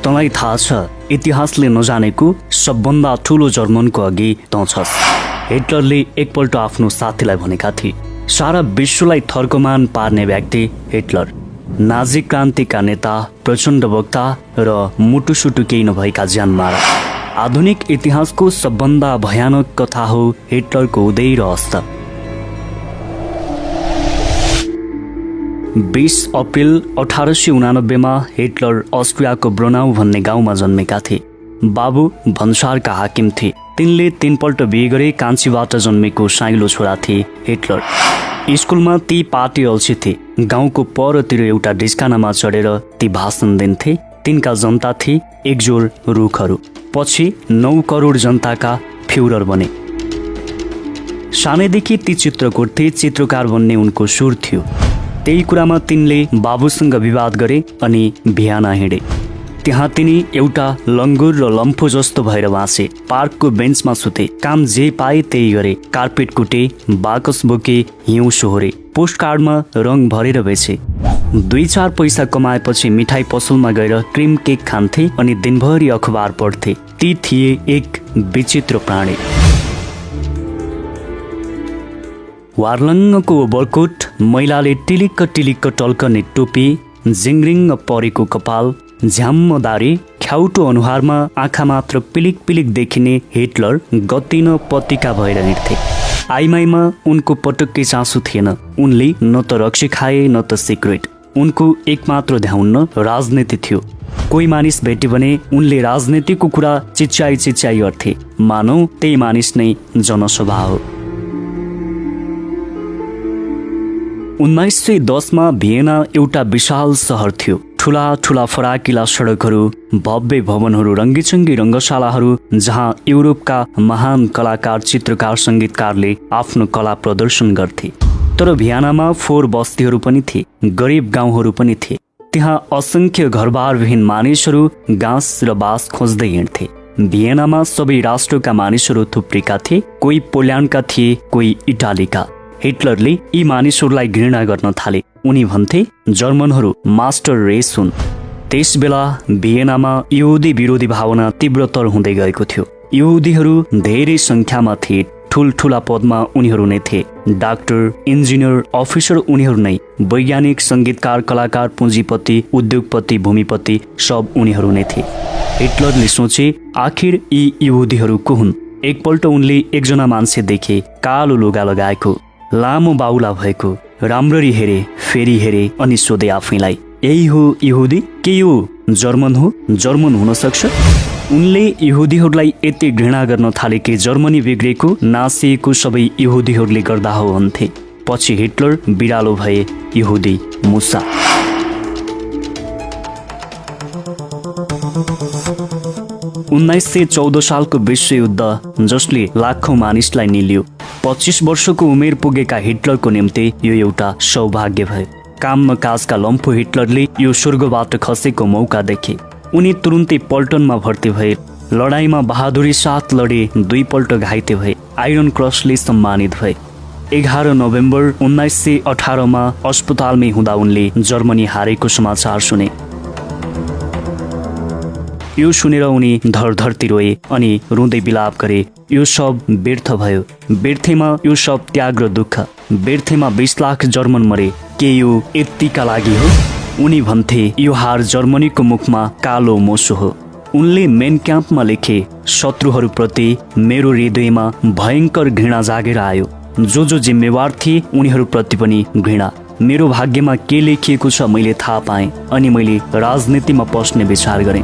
तँलाई थाहा छ इतिहासले नजानेको सबभन्दा ठुलो जर्मनको अघि तँ छस्। हिटलरले एकपल्ट आफ्नो साथीलाई भनेका थिए, सारा विश्वलाई थर्कोमान पार्ने व्यक्ति हिटलर, नाजी क्रान्तिका नेता, प्रचण्ड वक्ता र मुटुसुटु केही नभएका ज्यानमारा। आधुनिक इतिहासको सबभन्दा भयानक कथा हो हिटलरको उदय र अस्त। 20 अप्रिल 1889 मा हिटलर अस्ट्रियाको ब्रोनाउ भन्ने गाउँमा जन्मेका थिए। बाबु भन्सारका हाकिम थिए। तिनले 3 पल्ट बिहे गरे। कान्छीबाट जन्मेको साइलो छोरा थिए हिटलर। स्कुलमा ती पार्टी अल्छी थिए। गाउँको परतिर एउटा ढिस्कानामा चढेर ती भाषण दिन्थे। तिनका जनता थिए एकजोर रुखहरू। पछि 9 करोड जनताका फ्युरर बने। सानैदेखि ती चित्र कोर्थे। चित्रकार बन्ने उनको सुर थियो। त्यही कुरामा तिनले बाबुसँग विवाद गरे अनि भियाना हिँडे। त्यहाँ तिनी एउटा लङ्गुर र लम्फो जस्तो भएर बाँचे। पार्कको बेन्चमा सुते। काम जे पाए त्यही गरे। कार्पेट कुटे, बाकस बोके, हिउँ सोहोरे। पोस्टकार्डमा रङ भरेर बेचे। 2-4 पैसा कमाएपछि मिठाई पसलमा गएर क्रिम केक खान्थे अनि दिनभरि अखबार पढ्थे। ती थिए एक विचित्र प्राणी। वार्लङ्गको ओभरकोट, मैलाले टिलिक्क टिलिक्क टल्कने टोपी, जिङ्रिङ्ग परेको कपाल, झ्याम्म दारी, ख्याउटो अनुहारमा आँखा मात्र पिलिक पिलिक देखिने हिटलर गतिन पत्रिका भएर हिँड्थे। आइमाईमा उनको पटक्कै चासो थिएन। उनले न त रक्सी खाए न त सिगरेट। उनको एकमात्र ध्यान राजनीति थियो। कोही मानिस भेटे भने उनले राजनीतिको कुरा चिच्याई गर्थे। मानौ त्यही मानिस नै जनसभा हो। 1910 मा भियना एउटा विशाल सहर थियो। ठुला ठुला फराकिला सडकहरू, भव्य भवनहरू, रङ्गीचङ्गी रङ्गशालाहरू, जहाँ युरोपका महान कलाकार, चित्रकार, सङ्गीतकारले आफ्नो कला प्रदर्शन गर्थे। तर भियनामा फोहोर बस्तीहरू पनि थिए, गरिब गाउँहरू पनि थिए। त्यहाँ असङ्ख्य घरबारविहीन मानिसहरू घाँस र बाँस खोज्दै हिँड्थे। भियनामा सबै राष्ट्रका मानिसहरू थुप्रिएका थिए। कोही पोल्यान्डका थिए, कोही इटालीका। हिटलरले यी मानिसहरूलाई घृणा गर्न थाले। उनी भन्थे जर्मनहरू मास्टर रेस हुन्। त्यस बेला भियनामा यहुदी विरोधी भावना तीव्रतर हुँदै गएको थियो। यहुदीहरू धेरै संख्यामा थिए। ठुल्ठुला पदमा उनीहरू नै थिए। डाक्टर, इन्जिनियर, अफिसर उनीहरू नै। वैज्ञानिक, सङ्गीतकार, कलाकार, पुँजीपति, उद्योगपति, भूमिपति सब उनीहरू नै थिए। हिटलरले सोचे आखिर यी यहुदीहरू को हुन्। एकपल्ट उनले एकजना मान्छे देखे, कालो लुगा लगाएको, लामो बाहुला भएको। राम्ररी हेरे, फेरि हेरे अनि सोधे आफैलाई, यही हो यहुदी? के यो जर्मन हो? जर्मन हुन सक्छ? उनले यहुदीहरूलाई यति घृणा गर्न थाले कि जर्मनी बिग्रेको, नासिएको सबै यहुदीहरूले गर्दा हो भन्थे। पछि हिटलर बिरालो भए, यहुदी मुसा। – 1914 सालको विश्वयुद्ध जसले लाखौं मानिसलाई निल्यो। 25 वर्षको उमेर पुगेका हिटलरको निम्ति यो एउटा सौभाग्य भयो। काम न काजका लम्फो हिटलरले यो स्वर्गबाट खसेको मौका देखे। उनी तुरुन्तै पल्टनमा भर्ती भए। लडाईँमा बहादुरी साथ लडे। 2 पल्ट घाइते भए। आइरन क्रसले सम्मानित भए। 11 नोभेम्बर 1918 मा अस्पतालमै हुँदा उनले जर्मनी हारेको समाचार सुने। यो सुनेर उनी धरधरती रोए अनि रुँदै बिलाप गरे। यो सब व्यर्थ भयो। व्यर्थेमा यो सब त्याग र दुःख। व्यर्थेमा 20 लाख जर्मन मरे। के यो यतिका लागि हो? उनी भन्थे यो हार जर्मनीको मुखमा कालो मोसो हो। उनले मेन क्याम्पमा लेखे, शत्रुहरूप्रति मेरो हृदयमा भयङ्कर घृणा जागेर आयो। जो जिम्मेवार थिए उनीहरूप्रति पनि घृणा। मेरो भाग्यमा के लेखिएको छ मैले थाहा पाएँ अनि मैले राजनीतिमा पस्ने विचार गरेँ।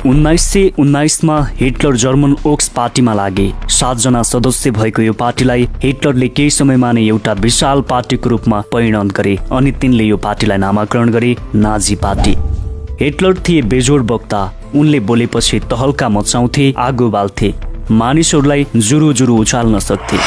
1919 मा हिटलर जर्मन ओक्स पार्टीमा लागे। 7 जना सदस्य भएको यो पार्टीलाई हिटलरले केही समयमा नै एउटा विशाल पार्टीको रूपमा परिणत गरे अनि तिनले यो पार्टीलाई नामाकरण गरे नाजी पार्टी। हिटलर थिए बेजोड वक्ता। उनले बोलेपछि तहल्का मचाउँथे, आगो बाल्थे, मानिसहरूलाई जुरु जुरु उचाल्न सक्थे।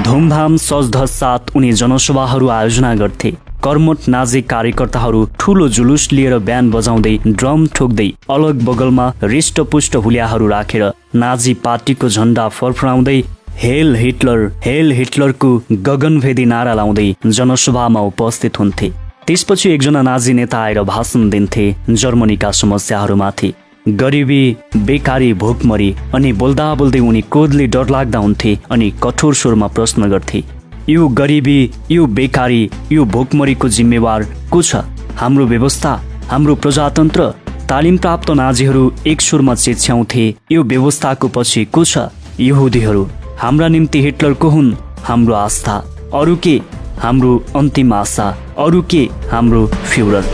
धुमधाम सजधज साथ उनी जनसभाहरू आयोजना गर्थे। कर्मठ नाजी कार्यकर्ताहरू ठुलो जुलुस लिएर ब्यान्ड बजाउँदै, ड्रम ठोक्दै, अलग बगलमा हृष्टपुष्ट हुलियाहरू राखेर नाजी पार्टीको झण्डा फरफराउँदै हेल हिटलरको गगनभेदी नारा लाउँदै जनसभामा उपस्थित हुन्थे। त्यसपछि एकजना नाजी नेता आएर भाषण दिन्थे जर्मनीका समस्याहरूमाथि। गरिबी, बेकारी, भोकमरी अनि बोल्दा बोल्दै उनी क्रोधले डरलाग्दा हुन्थे अनि कठोर स्वरमा प्रश्न गर्थे, यो गरिबी, यो बेकारी, यो भोकमरीको जिम्मेवार को छ? हाम्रो व्यवस्था, हाम्रो प्रजातन्त्र? तालिम प्राप्त नाजीहरू एक स्वरमा चेच्याउँथे, यो व्यवस्थाको पछि को छ? यहुदीहरू। हाम्रा निम्ति हिटलर को हुन्? हाम्रो आस्था। अरू के? हाम्रो अन्तिम आशा। अरू के? हाम्रो फ्युरर।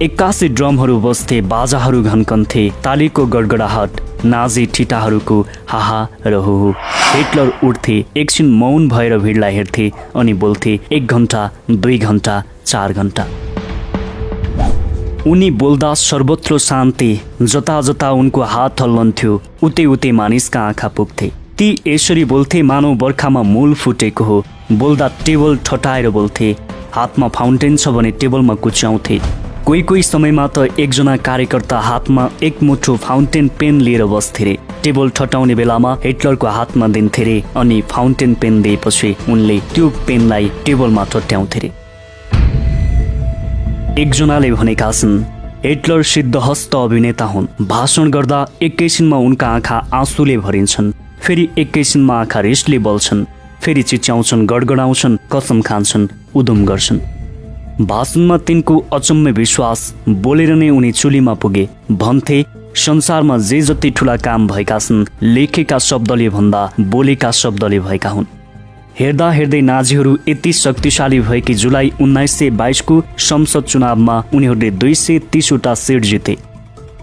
एक्कासी ड्रमहरू बस्थे, बाजाहरू घन्कन्थे, तालीको गडगडाहट, नाजी ठिटाहरूको हाहा र हो। हिटलर उठ्थे, एकछिन मौन भएर भिडलाई हेर्थे अनि बोल्थे, 1 घण्टा, 2 घण्टा, 4 घण्टा। उनी बोल्दा सर्वत्र शान्ति, जता जता उनको हात हल्लन्थ्यो, उतै उतै मानिसका आँखा पुग्थे। ती यसरी बोल्थे मानव बर्खामा मूल फुटेको हो। बोल्दा टेबल ठटाएर बोल्थे, हातमा फाउन्टेन छ भने टेबलमा कुच्याउँथे। कोही कोही समयमा त एकजना कार्यकर्ता हातमा एक मुठो फाउन्टेन पेन लिएर बस्थे रे। टेबल ठटाउने बेलामा हिटलरको हातमा दिन्थे रे अनि फाउन्टेन पेन दिएपछि उनले त्यो पेनलाई टेबलमा ठट्याउँथे रे। एकजनाले भनेका छन्, हिटलर सिद्धहस्त अभिनेता हुन्। भाषण गर्दा एकैछिनमा उनका आँखा आँसुले भरिन्छन्, फेरि एकैछिनमा आँखा रिसले बल्छन्, फेरि चिच्याउँछन्, गडगडाउँछन्, कसम खान्छन्, उदुम गर्छन्। भाषणमा तिनको अचम्म विश्वास, बोलेर नै उनी चुलीमा पुगे। भन्थे, संसारमा जे जति ठुला काम भएका छन् लेखेका शब्दले भन्दा बोलेका शब्दले भएका हुन्। हेर्दा हेर्दै नाजीहरू यति शक्तिशाली भए कि जुलाई 1922 संसद चुनावमा उनीहरूले 230वटा सिट जिते।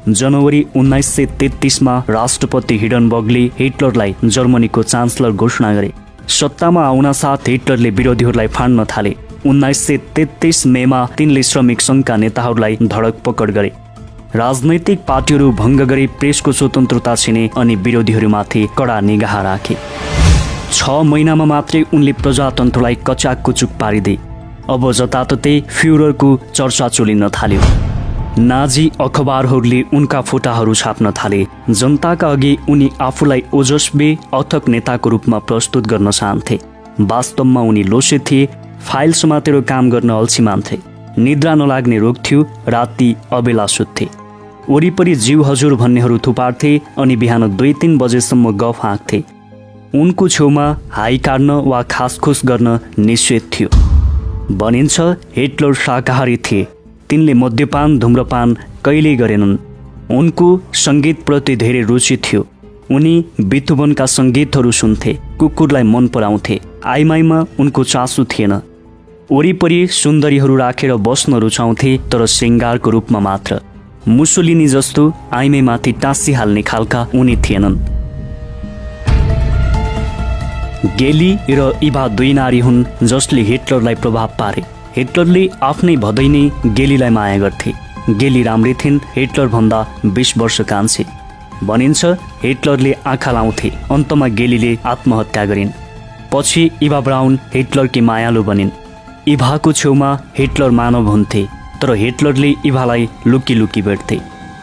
जनवरी 1933 राष्ट्रपति हिडनबर्गले हिटलरलाई जर्मनीको चान्सलर घोषणा गरे। सत्तामा आउन साथ हिटलरले विरोधीहरूलाई फाड्न थाले। 1933 मेमा तिनले श्रमिक सङ्घका नेताहरूलाई धडक पकड गरे। राजनैतिक पार्टीहरू भङ्ग गरी प्रेसको स्वतन्त्रता छिने अनि विरोधीहरूमाथि कडा निगाह राखे। 6 महिनामा मात्रै उनले प्रजातन्त्रलाई कचाककुचुक पारिदिए। अब जताततै फ्युररको चर्चा चुलिन थाल्यो। नाजी अखबारहरूले उनका फोटाहरू छाप्न थाले। जनताका अघि उनी आफूलाई ओजस्वी अथक नेताको रूपमा प्रस्तुत गर्न चाहन्थे। वास्तवमा उनी लोसे थिए, फाइल समातेर काम गर्न अल्छी मान्थे। निद्रा नलाग्ने रोग थियो, राति अबेला सुत्थे। वरिपरि जीव हजुर भन्नेहरू थुपार्थे अनि बिहान 2-3 बजेसम्म गफ हाँक्थे। उनको छेउमा हाई काट्न वा खासखुस गर्न निषेध थियो। भनिन्छ हिटलर शाकाहारी थिए। तिनले मद्यपान धुम्रपान कहिल्यै गरेनन्। उनको सङ्गीतप्रति धेरै रुचि थियो। उनी बिथोभनका सङ्गीतहरू सुन्थे, कुकुरलाई मन पराउँथे। आइमाईमा उनको चासो थिएन। वरिपरि सुन्दरीहरू राखेर बस्न रुचाउँथे, तर श्रृङ्गारको रूपमा मात्र। मुसोलिनी जस्तो आइमाईमाथि टाँसिहाल्ने खालका उनी थिएनन्। गेली र इभा 2 नारी हुन् जसले हिटलरलाई प्रभाव पारे। हिटलरले आफ्नै भदै नै गेलीलाई माया गर्थे। गेली राम्री थिइन्, हिटलर भन्दा 20 वर्ष कान्छे। भनिन्छ हिटलरले आँखा लाउँथे। अन्तमा गेलीले आत्महत्या गरिन्। पछि इभा ब्राउन हिटलरकी मायालु बनिन्। इभाको छेउमा हिटलर मानव हुन्थे, तर हिटलरले इभालाई लुकी लुकी भेट्थे।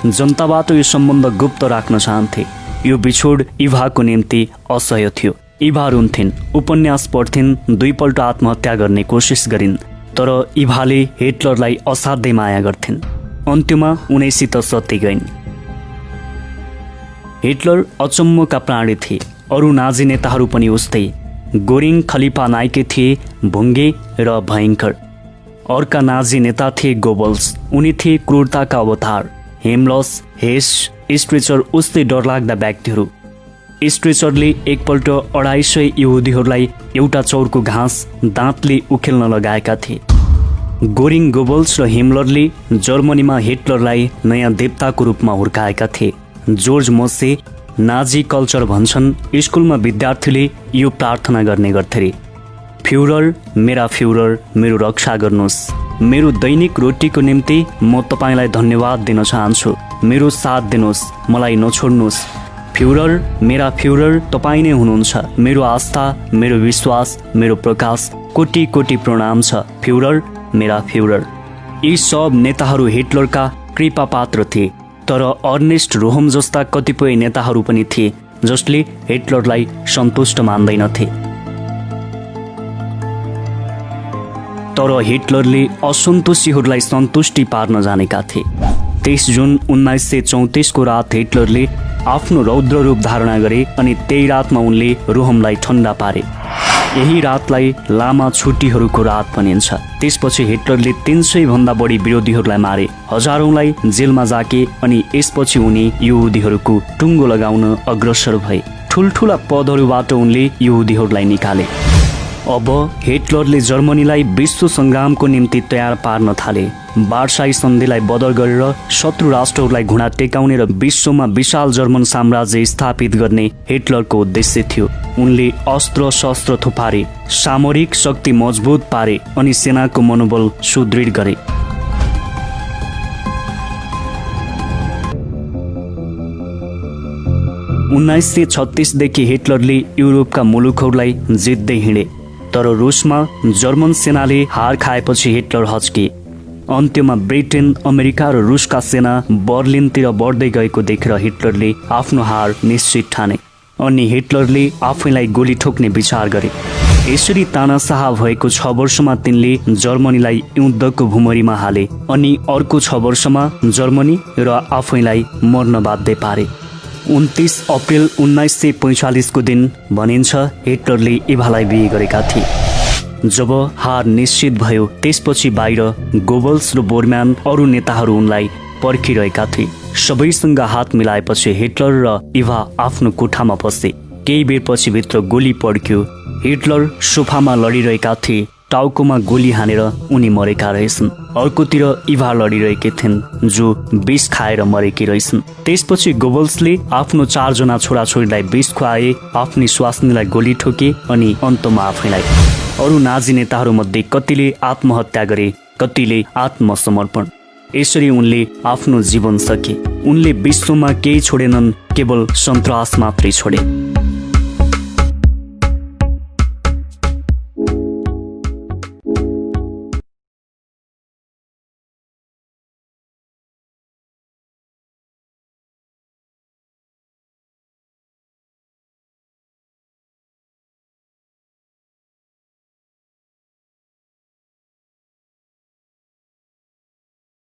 जनताबाट यो सम्बन्ध गुप्त राख्न चाहन्थे। यो बिछोड इभाको निम्ति असह्य थियो। इभा रुन्थिन्, उपन्यास पढ्थिन्, 2 पल्ट आत्महत्या गर्ने कोसिस गरिन्, तर इभाले हिटलरलाई असाध्यै माया गर्थिन्। अन्त्यमा उनैसित सत्य गइन्। हिटलर अचम्मका प्राणी थिए। अरू नाजी नेताहरू पनि उस्तै। गोरिङ खलिफा नाइके थिए, भुङ्गे र भयङ्कर। अर्का नाजी नेता थिए गोबल्स। उनी थिए क्रूरताका अवतार। हिमलस, हेस, स्ट्रेचर उस्तै डरलाग्दा व्यक्तिहरू। स्ट्रेचरले एकपल्ट 250 यहुदीहरूलाई एउटा चौरको घाँस दाँतले उखेल्न लगाएका थिए। गोरिङ, गोबल्स र हिमलरले जर्मनीमा हिटलरलाई नयाँ देवताको रूपमा हुर्काएका थिए। जोर्ज मोसे नाजी कल्चर भन्छन्, स्कुलमा विद्यार्थीले यो प्रार्थना गर्ने गर्थे रे, फ्युरर, मेरा फ्युरर, मेरो रक्षा गर्नुहोस्। मेरो दैनिक रोटीको निम्ति म तपाईँलाई धन्यवाद दिन चाहन्छु। मेरो साथ दिनुहोस्, मलाई नछोड्नुहोस्। फ्युरर, मेरा फ्युरर तपाईँ नै हुनुहुन्छ। मेरो आस्था, मेरो विश्वास, मेरो प्रकाश, कोटि कोटि प्रणाम छ। फ्युरर, मेरा फ्युरर। यी सब नेताहरू हिटलरका कृपा पात्र थिए, तर अर्नेस्ट रोहम जस्ता कतिपय नेताहरू पनि थिए जसले हिटलरलाई सन्तुष्ट मान्दैनथे। तर हिटलरले असन्तोषीहरूलाई सन्तुष्टि पार्न जानेका थिए। 23 जुन 1934 को रात हिटलरले आफ्नो रौद्र रूप धारणा गरे अनि त्यही रातमा उनले रोहमलाई ठन्डा पारे। यही रातलाई लामा छुट्टीहरूको रात भनिन्छ। त्यसपछि हिटलरले 300 भन्दा बढी विरोधीहरूलाई मारे, हजारौंलाई जेलमा जाके अनि यसपछि उनी यहुदीहरूको टुङ्गो लगाउन अग्रसर भए। ठुल्ठुला पदहरूबाट उनले यहुदीहरूलाई निकाले। अब हिटलरले जर्मनीलाई विश्व सङ्ग्रामको निम्ति तयार पार्न थाले। वार्साई सन्धिलाई बदर गरेर शत्रु राष्ट्रहरूलाई घुँडा टेकाउने र विश्वमा विशाल जर्मन साम्राज्य स्थापित गर्ने हिटलरको उद्देश्य थियो। उनले अस्त्र शस्त्र थुपारे, सामरिक शक्ति मजबुत पारे अनि सेनाको मनोबल सुदृढ गरे। देखि हिटलरले युरोपका मुलुकहरूलाई जित्दै हिँडे, तर रुसमा जर्मन सेनाले हार खाएपछि हिटलर हच्के। अन्त्यमा ब्रिटेन, अमेरिका र रुसका सेना बर्लिनतिर बढ्दै गएको देखेर हिटलरले आफ्नो हार निश्चित ठाने अनि हिटलरले आफैलाई गोली ठोक्ने विचार गरे। यसरी तानाशाह भएको 6 वर्षमा तिनले जर्मनीलाई युद्धको भुमरीमा हाले अनि अर्को 6 वर्षमा जर्मनी र आफैलाई मर्न बाध्य पारे। 29 अप्रिल 1945 को दिन भनिन्छ हिटलरले इभालाई बिहे गरेका थिए। जब हार निश्चित भयो त्यसपछि बाहिर गोबल्स र बोरम्यान अरू नेताहरू उनलाई पर्खिरहेका थिए। सबैसँग हात मिलाएपछि हिटलर र इभा आफ्नो कोठामा पसे। केही बेरपछि भित्र गोली पड्क्यो। हिटलर सोफामा लडिरहेका थिए। टाउकोमा गोली हानेर उनी मरेका रहेछन्। अर्कोतिर इभा लडिरहेकी थिइन् जो विष खाएर मरेकी रहेछन्। त्यसपछि गोबल्सले आफ्नो 4 जना छोराछोरीलाई विष खुवाए, आफ्नी स्वास्नीलाई गोली ठोके अनि अन्तमा आफैलाई। अरू नाजी नेताहरूमध्ये कतिले आत्महत्या गरे, कतिले आत्मसमर्पण। यसरी उनले आफ्नो जीवन सके। उनले विश्वमा केही छोडेनन्, केवल सन्तास मात्रै छोडे।